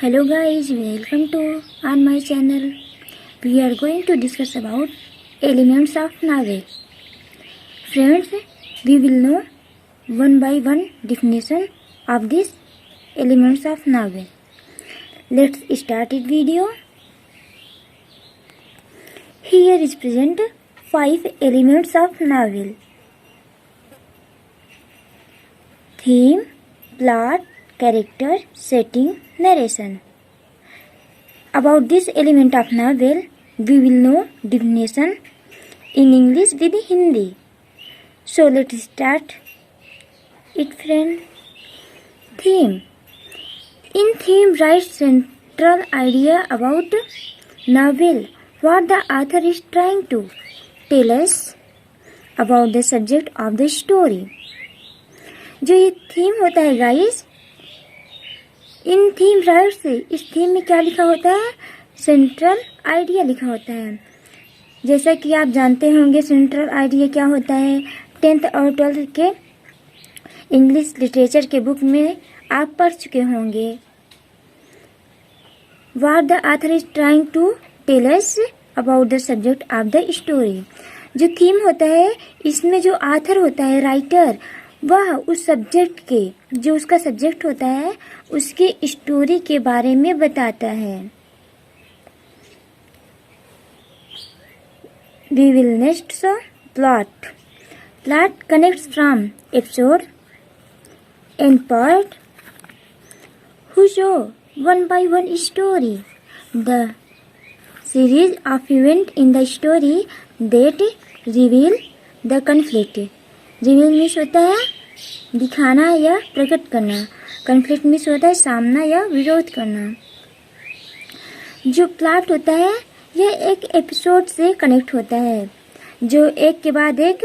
Hello guys, welcome to on my channel. We are going to discuss about elements of novel. Friends, we will know one by one definition of these elements of novel. Let's start this video. Here is present 5 elements of novel. Theme, plot, character, setting, narration. About this element of novel, we will know definition in English with Hindi. So let's start it, friend. Theme. In theme writes central idea about novel, what the author is trying to tell us about the subject of the story. जो ये theme होता है guys, इन theme right से इस theme में क्या लिखा होता है? सेंट्रल आइडिया लिखा होता है। जैसा कि आप जानते होंगे सेंट्रल आइडिया क्या होता है, 10th और 12th के इंग्लिश लिटरेचर के बुक में आप पढ़ चुके होंगे। What the author is trying to tell us about the subject of the story. जो थीम होता है इसमें जो ऑथर होता है, राइटर, वह उस सब्जेक्ट के, जो उसका सब्जेक्ट होता है उसके स्टोरी के बारे में बताता है। We will next so plot. Plot connects from episode and part who show one by one story. The series of events in the story that reveal the conflict. Reveal means होता है दिखाना या प्रकट करना, कन्फ्लिक्ट मीन्स होता है सामना या विरोध करना। जो प्लॉट होता है यह एक एपिसोड से कनेक्ट होता है, जो एक के बाद एक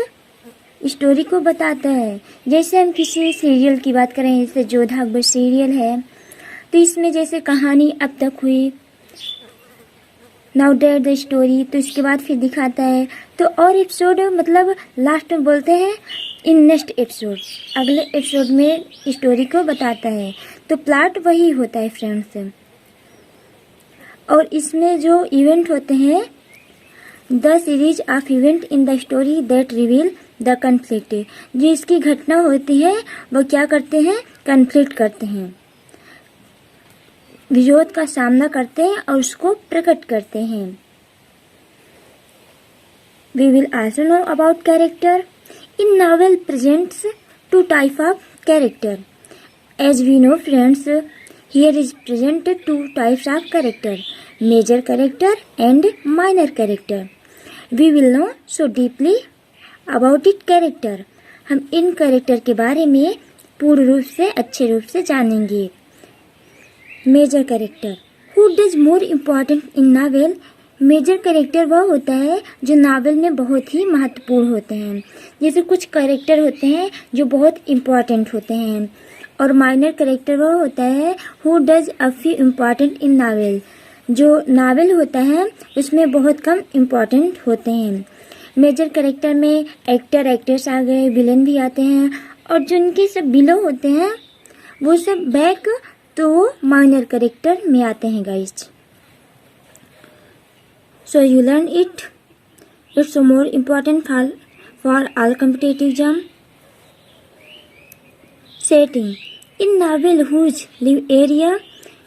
स्टोरी को बताता है। जैसे हम किसी सीरियल की बात करें, जैसे जोधा अकबर सीरियल है, तो इसमें जैसे कहानी अब तक हुई, नाउ डेट द स्टोरी, तो इसके बाद फिर दिखाता है। तो और एपिसोड मतलब लास्ट में बोलते हैं इन नेक्स्ट एपिसोड, अगले एपिसोड में स्टोरी को बताता है। तो प्लॉट वही होता है फ्रेंड्स। और इसमें जो इवेंट होते हैं, the series of event in the story that reveal the conflict, जो इसकी घटना होती है वो क्या करते हैं? कन्फ्लिक्ट करते हैं, विरोध का सामना करते हैं और उसको प्रकट करते हैं। We will also know about character. In novel presents two type of character. As we know friends, here is present two types of character, major character and minor character. We will know so deeply about it character. हम इन character के बारे में पूर्ण रूप से, अच्छे रूप से जानेंगे। Major character, who does more important in novel. Major character वह होता है जो नावल में बहुत ही महत्वपूर्ण होते हैं। जैसे कुछ कैरेक्टर होते हैं जो बहुत इम्पॉर्टेंट होते हैं, और माइनर कैरेक्टर वह होता है who does a few important in novel, जो नावल होता है उसमें बहुत कम इम्पॉर्टेंट होते हैं। मेजर कैरेक्टर में एक्टर, एक्ट्रेस आ गए, विलेन भी आते हैं, और जो इनके सब बिलो होते हैं वो सब बैक तो माइनर कैरेक्टर में आते हैं guys. So you learn it. It's more important for all competitive exam. Setting. In novel whose live area,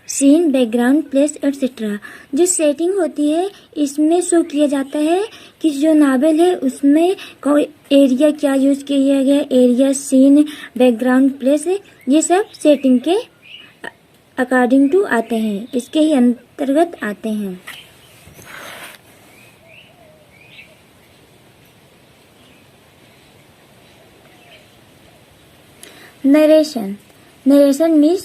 scene, background, place, etc. जो सेटिंग होती है इसमें शो किया जाता है कि जो नावल है उसमें कोई एरिया क्या यूज किया गया, एरिया, सीन, बैकग्राउंड, प्लेस, ये सब सेटिंग के अकॉर्डिंग टू आते हैं, इसके ही अंतर्गत आते हैं। Narration. Narration means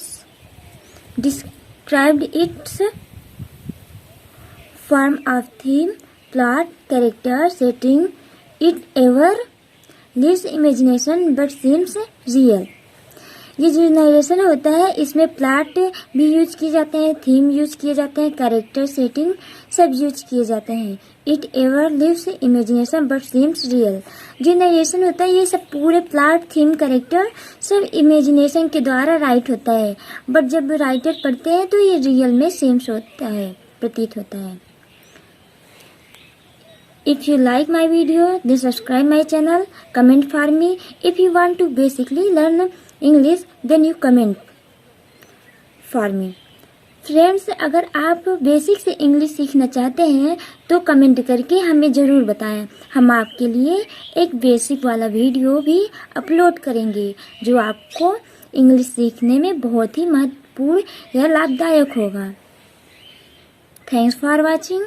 described its form of theme, plot, character, setting. It ever leaves imagination but seems real. ये जो नरेशन होता है इसमें प्लॉट भी यूज किए जाते हैं, थीम यूज किए जाते हैं, कैरेक्टर सेटिंग सब यूज किए जाते हैं। It ever lives imagination but seems real. जो नरेशन होता है ये सब पूरे प्लॉट, थीम, कैरेक्टर सब इमेजिनेशन के द्वारा राइट होता है, बट जब राइटर पढ़ते हैं तो ये रियल में सेम्स होता है, प्रतीत होता है। If you like my video, then subscribe my channel, comment for me. If you want to basically learn English, then you comment for me. Friends, अगर आप बेसिक से इंग्लिश सीखना चाहते हैं तो कमेंट करके हमें ज़रूर बताएं। हम आपके लिए एक बेसिक वाला वीडियो भी अपलोड करेंगे जो आपको इंग्लिश सीखने में बहुत ही महत्वपूर्ण या लाभदायक होगा। Thanks for watching.